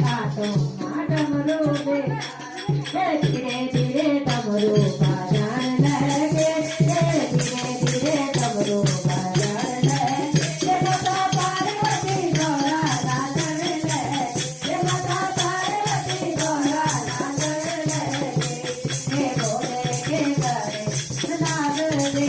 हाथों में डमरू दे धीरे धीरे डमरू बजान लगे धीरे धीरे डमरू बजान लगे माता पार्वती गौरा नाचन लगे माता पार्वती गौरा नाचन लगे भोले के गले नाग दे